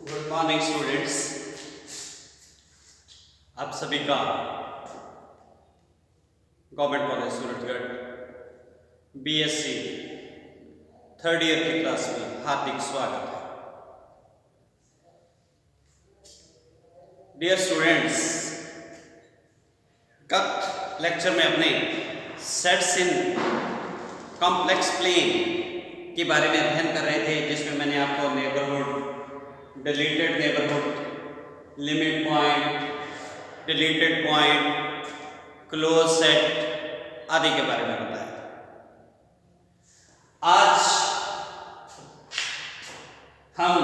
Good morning students. आप सभी का government college Suratgarh BSc third year की क्लास में हार्दिक स्वागत है। डियर स्टूडेंट्स, गत लेक्चर में अपने सेट्स इन कॉम्प्लेक्स प्लेन के बारे में अध्ययन कर रहे थे, जिसमें मैंने आपको neighbourhood, deleted neighbourhood, limit point, deleted point, close set आदि के बारे में बताया। आज हम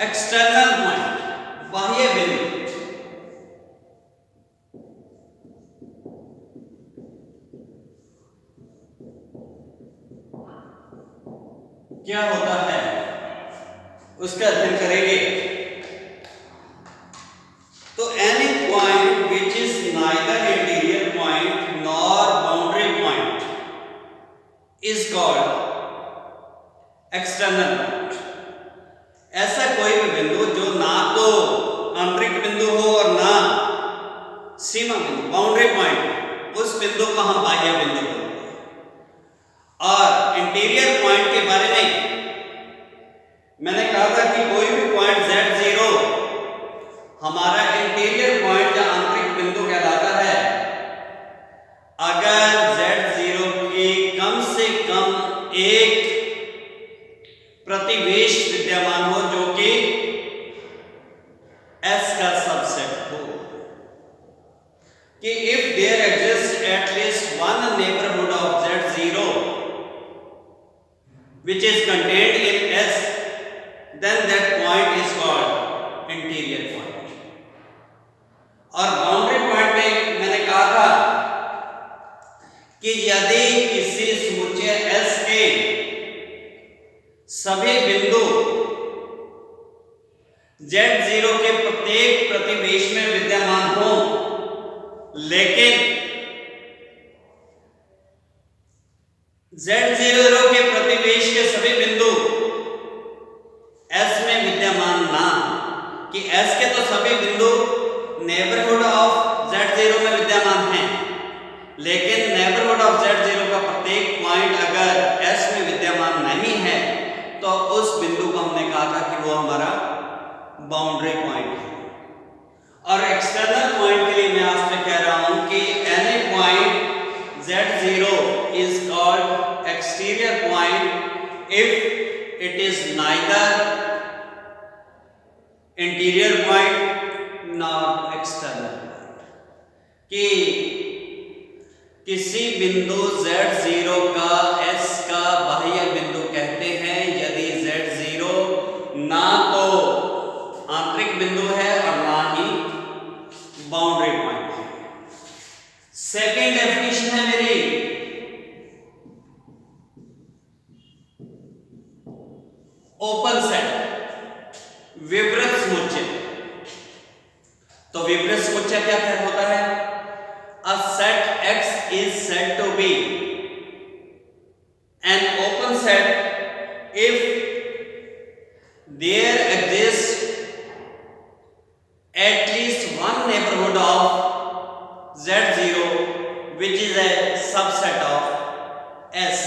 एक्सटर्नल पॉइंट, बाह्य बिंदु, क्या होता है उसका अध्ययन करेंगे। तो any point which is neither interior point nor boundary point is called external point. ऐसा कोई भी बिंदु जो ना तो आंतरिक बिंदु हो और ना सीमा बिंदु, बाउंड्री पॉइंट, उस बिंदु को हम बाह्य बिंदु बोलते हैं। और इंटीरियर पॉइंट के बारे में मैंने कहा था कि कोई भी पॉइंट Z0 हमारा इंटीरियर पॉइंट या आंतरिक बिंदु कहलाता है अगर Z0 के कम से कम एक प्रतिवेश विद्यमान हो जो कि S का सबसेट हो। कि if there exist at least one neighbourhood of Z0 which is contained in S, then that point is called interior point. और बाउंड्री पॉइंट में मैंने कहा था कि यदि किसी समुच्चय S के सभी बिंदु Z0 के प्रत्येक प्रतिवेश में विद्यमान हो, लेकिन Z0 के प्रतिवेश के सभी बिंदु S में विद्यमान ना, कि S के तो सभी बिंदु नेबरहुड ऑफ Z0 में विद्यमान हैं, लेकिन नेबरहुड ऑफ Z0 का प्रत्येक पॉइंट अगर S में विद्यमान नहीं है तो उस बिंदु को हमने कहा था कि वो हमारा बाउंड्री पॉइंट है। और एक्सटर्नल पॉइंट के लिए मैं आपसे कह रहा हूं कि any point Z0 is called exterior point if it is neither interior point nor external point। कि किसी बिंदु Z0 का S का बाह्य बिंदु कहते हैं यदि Z0 ना तो आंतरिक बिंदु है और ना ही बाउंड्री पॉइंट है। सेकेंड डेफिनेशन है मेरी ओपन सेट, विवृत समुच्चय। तो विवृत समुच्चय क्या होता है? A set X is said to be an open set if there exists at least one neighborhood of Z0 which is a subset of S,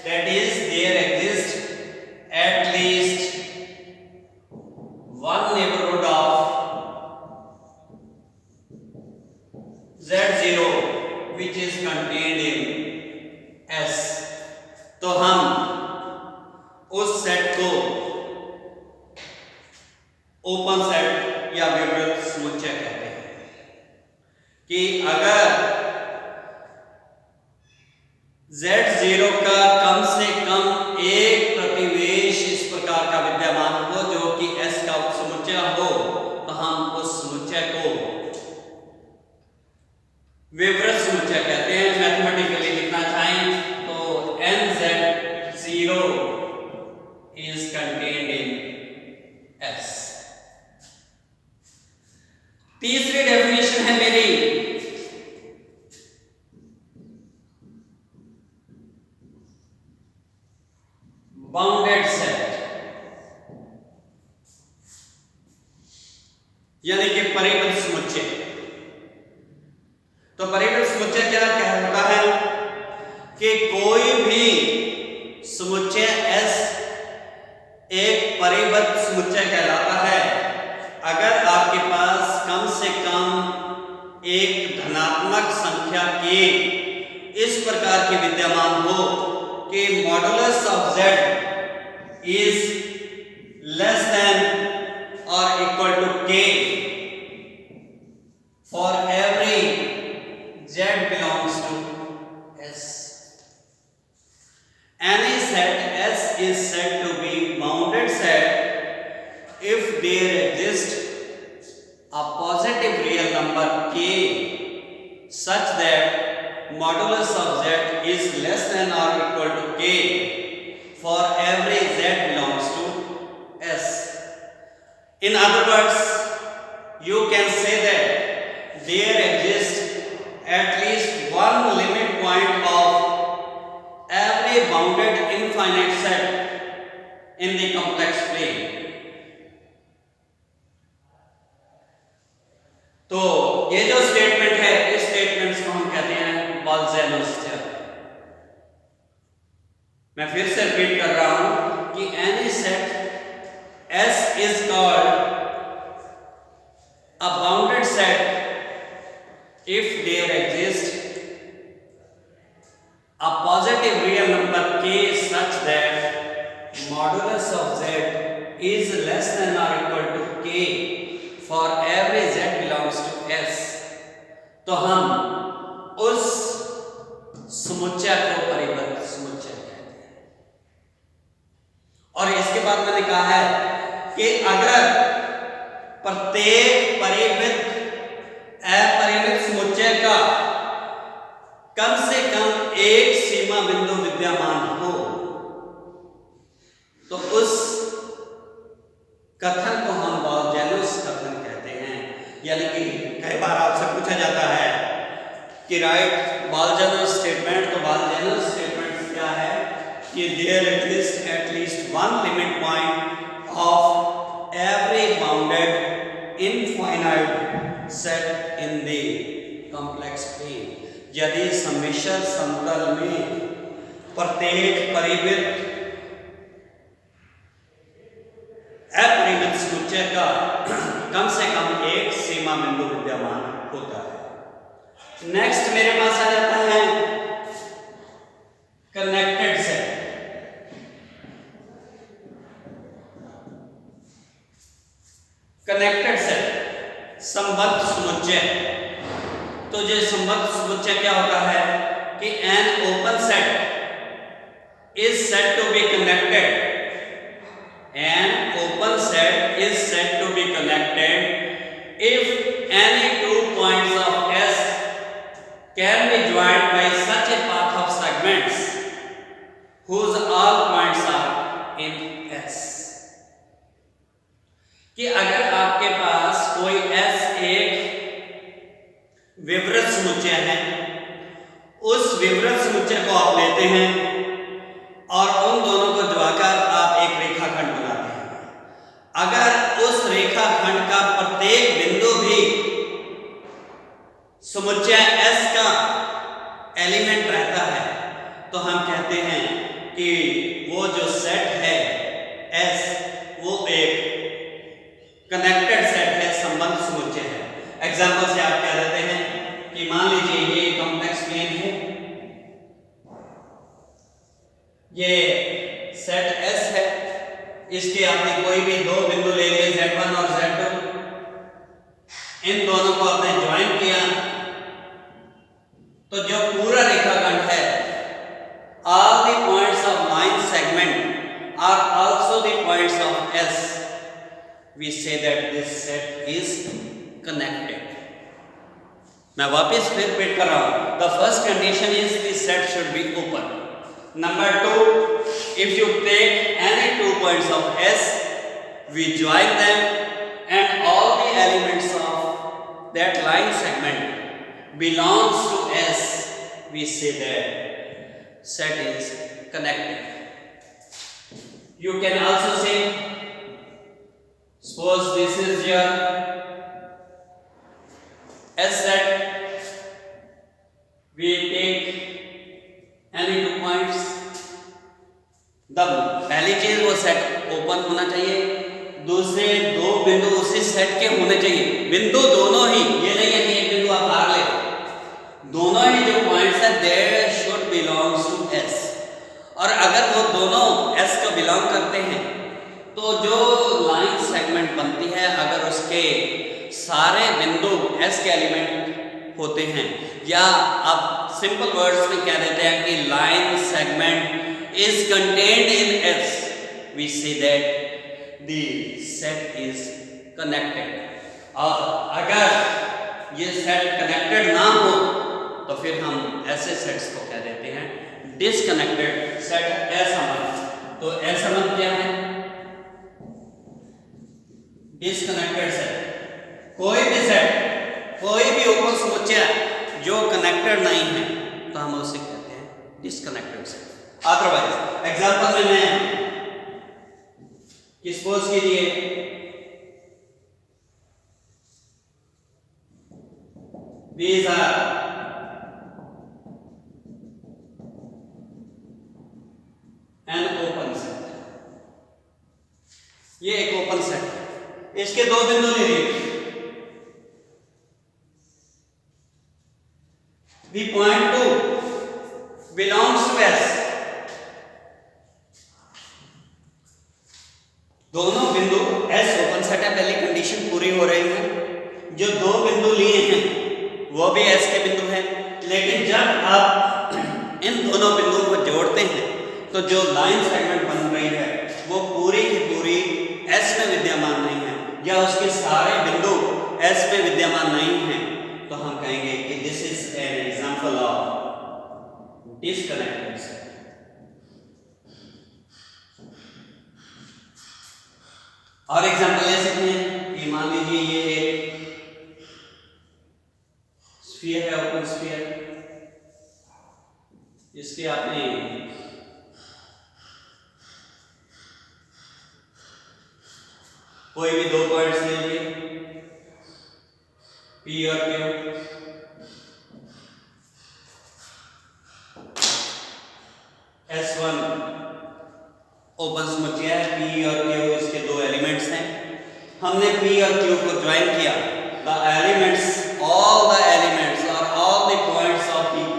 that is there exists at least one neighborhood of Z0 which is contained in S। तो हम उस set को open set या विवृत समुच्चय कहते हैं। कि अगर Z0 का कम से कम एक प्रतिवेश इस प्रकार का विद्यमान हो जो कि S का उपसमुच्चय हो, तो हम उस समुच्चय को विवृत समुच्चय कहते हैं। मैथमेटिकली लिखना चाहें तो NZ0 is contained in S। तीसरी डेफिनेशन है मेरी बाउंडेड सेट। परिबद्ध समुच्चय। तो परिबद्ध समुच्चय क्या होता है कि कोई भी समुच्चय S एक परिबद्ध समुच्चय कहलाता है अगर आपके पास कम से कम एक धनात्मक संख्या k इस प्रकार की विद्यमान हो कि modulus of z is less than or equal to k for every z belongs to S. Any set S is said to be bounded set if there exists a positive real number k such that modulus of z is less than or equal to k for every z belongs to S. In other words, you can say that there exists at least one limit point of every bounded infinite set in the complex plane. तो ये जो statement है इस statements को हम कहते हैं बॉल्ज़ेनोस theorem. मैं फिर से रिपीट कर रहा हूं कि any set S is called a bounded set if there exists a positive real number k such that modulus of z is less than or equal to k for every z belongs to S। तो हम उस समुच्चय को परिबद्ध समुच्चय कहते हैं। और इसके बाद मैंने कहा है कि अगर प्रत्येक परिबद्ध अपरिमित समुच्चय का कम से कम एक सीमा बिंदु विद्यमान हो तो उस कथन को हम बॉल्ज़ेनोस कथन कहते हैं। यानी कि कई बार आपसे पूछा जाता है कि राइट बॉल्ज़ेनोस स्टेटमेंट। तो बॉल्ज़ेनोस स्टेटमेंट क्या है कि there exist at least one limit point of every bounded infinite set in the complex plane। यदि सम्मिश्र समतल में प्रत्येक परिबद्ध अपरिमित समुच्चय का कम से कम एक सीमा बिंदु विद्यमान होता है। नेक्स्ट मेरे पास आ जाता है कनेक्टेड सेट। कनेक्टेड सेट संबद्ध समुच्चय। तो ये संबद्ध समुच्चय क्या होता है कि an open set is said to be connected. An open set is said to be connected if any two points of S can be joined by such a path of segments whose all points are in S। कि अगर आपके पास कोई S एक विवृत समुच्चय है, उस विवृत समुच्चय को आप लेते हैं और उन दोनों को जोड़कर आप एक रेखाखंड बनाते हैं। अगर उस रेखाखंड का प्रत्येक बिंदु भी समुच्चय S का एलिमेंट रहता है तो हम कहते हैं कि वो जो सेट है S वो एक कनेक्टेड सेट है, संबद्ध समुच्चय है। एग्जांपल से आप कह देते हैं कि मान लीजिए ये कॉम्प्लेक्स प्लेन है, ये सेट S है, इसके आपने कोई भी दो बिंदु ले लिए Z1 और Z2, इन दोनों को आपने ज्वाइन किया तो जो पूरा रेखाखंड है all the points of line segment are also the points of S। We say that this set is connected। मैं वापस फिर रिपीट कर रहा हूं। The first condition is the set should be open। Number 2, if you take any 2 points of S, we join them and all the elements of that line segment belongs to S, we say that set is connected। You can also say, suppose this is your पहली चीज वो set open होना चाहिए, दूसरे दो बिंदु उसी set के होने चाहिए। बिंदु दोनों ही, ये नहीं है कि एक बिंदु आप बाहर ले, दोनों ही जो पॉइंट्स है there should belongs to S. और अगर वो दोनों एस को बिलोंग करते हैं तो जो लाइन सेगमेंट बनती है, अगर उसके सारे बिंदु एस के एलिमेंट होते हैं, या आप सिंपल वर्ड्स में कह देते हैं कि line segment is contained in S, we say that the set is connected. और अगर ये सेट कनेक्टेड ना हो तो फिर हम ऐसे सेट्स को कह देते हैं डिसकनेक्टेड सेट, असंबद्ध। तो असंबद्ध क्या है? Disconnected set. कोई भी सेट, कोई भी ओपन समुच्चय जो कनेक्टेड नहीं है तो हम उसे कहते हैं डिसकनेक्टेड सेट। अदरवाइज एग्जांपल में मैं सपोज कीजिए these are an open set, ये एक ओपन सेट है, इसके दो बिंदु ले लीजिए। The point 2 belongs to S, दोनों बिंदु S ओपन सेट है, पहली कंडीशन पूरी हो रही है। जो दो बिंदु लिए हैं वो भी S के बिंदु हैं, लेकिन जब आप इन दोनों बिंदुओं को जोड़ते हैं तो जो लाइन सेगमेंट बन रही है वो पूरी की पूरी S में विद्यमान नहीं है, या उसके सारे बिंदु S में विद्यमान नहीं हैं, तो हम कहेंगे कि this is an example of disconnected set. और एग्जांपल ले सकते हैं कि मान लीजिए ये एक स्फीयर है, ओपन स्फीयर, इसके आपने कोई भी दो पॉइंट्स ले लीजिए P और Q, S1 ओपन समुच्चय है, P और Q इसके दो एलिमेंट्स हैं। हमने P और Q को ज्वाइन किया, the elements, all the elements और all the points of PQ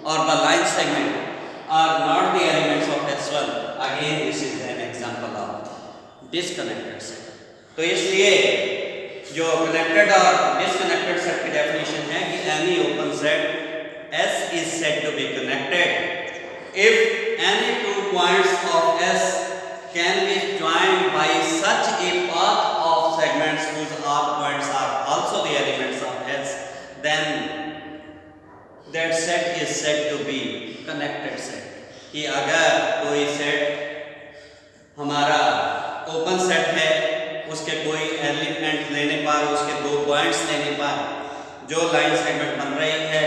और the line segment are not the elements of S1, again this is an example of disconnected set. तो इसलिए जो कनेक्टेड और disconnected set की definition है कि any open set S is said to be connected if any two points of S can be joined by such a path of segments whose all points are also the elements of S, then that set is said to be connected set। कि अगर कोई set हमारा open set है, उसके कोई element लेने पर, उसके दो पॉइंट्स लेने पर जो लाइन सेगमेंट बन रही है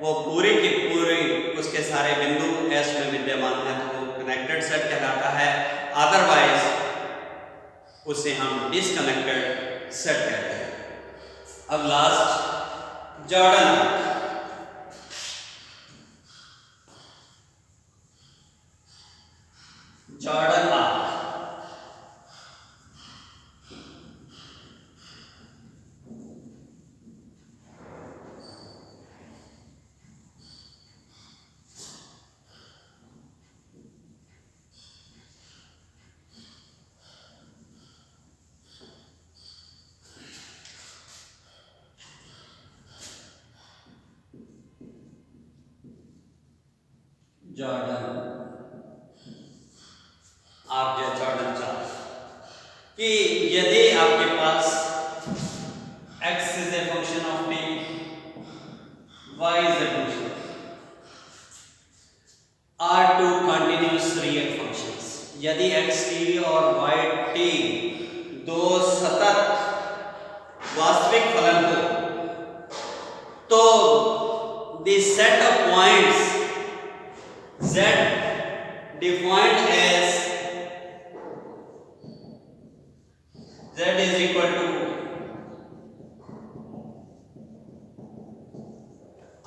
वो पूरी की पूरी उसके सारे बिंदु S में विद्यमान है, तो वो कनेक्टेड सेट कहलाता है। अदरवाइज उसे हम डिसकनेक्टेड सेट कहते हैं। अब last Jordan, Jordan arc. Jordan आप जो जॉर्डन चार्ट कि यदि आपके पास x is a function of t, y is a function, are two continuous real functions, यदि x t और y t दो सतत वास्तविक फलन हो तो the set of points z defined as z is equal to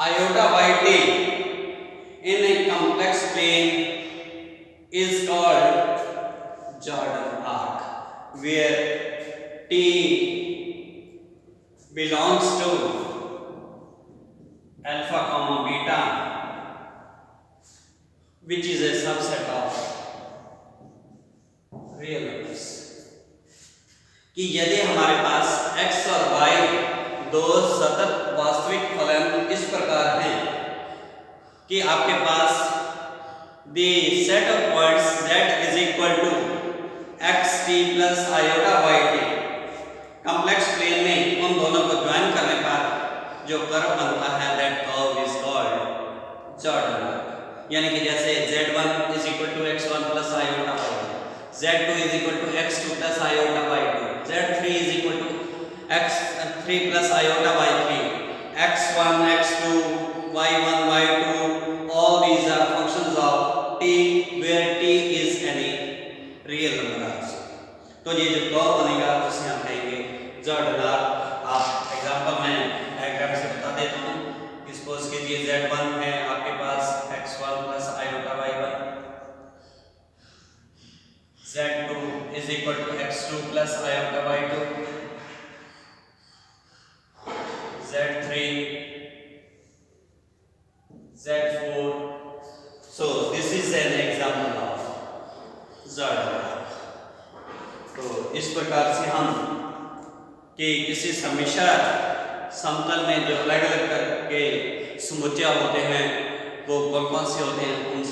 iota yt in a complex plane is called Jordan arc, where T belongs to alpha comma beta, which is a subset of real numbers. कि यदि हमारे पास x और y दो सतत वास्तविक फलन इस प्रकार हैं कि आपके पास the set of points z is equal to xt plus iota yt, complex plane में उन दोनों को ज्वाइन करने पर जो कर्व बनता है that curve is called Jordan arc. यानी कि जैसे z1 is equal to x1 plus iota y1, z2 is equal to x2 plus iota y2, z3 is equal to x3 plus iota y3, x1 x2 y1 y2, all these are functions of t where t is any real number also. तो ये जो curve बनेगा उसे हम कहेंगे Jordan arc. आप example में diagram से बता देता हूँ. सपोज कीजिए z1 है आपके पास x1 plus iota y1, z2 is equal to x2 plus iota y2, z3, z4. So this is an example of Jordan arc. तो इस प्रकार से हम कि किसी सम्मिश्र समतल में जो अलग अलग तरह के समुच्चय होते हैं वो कौन कौन से होते हैं उन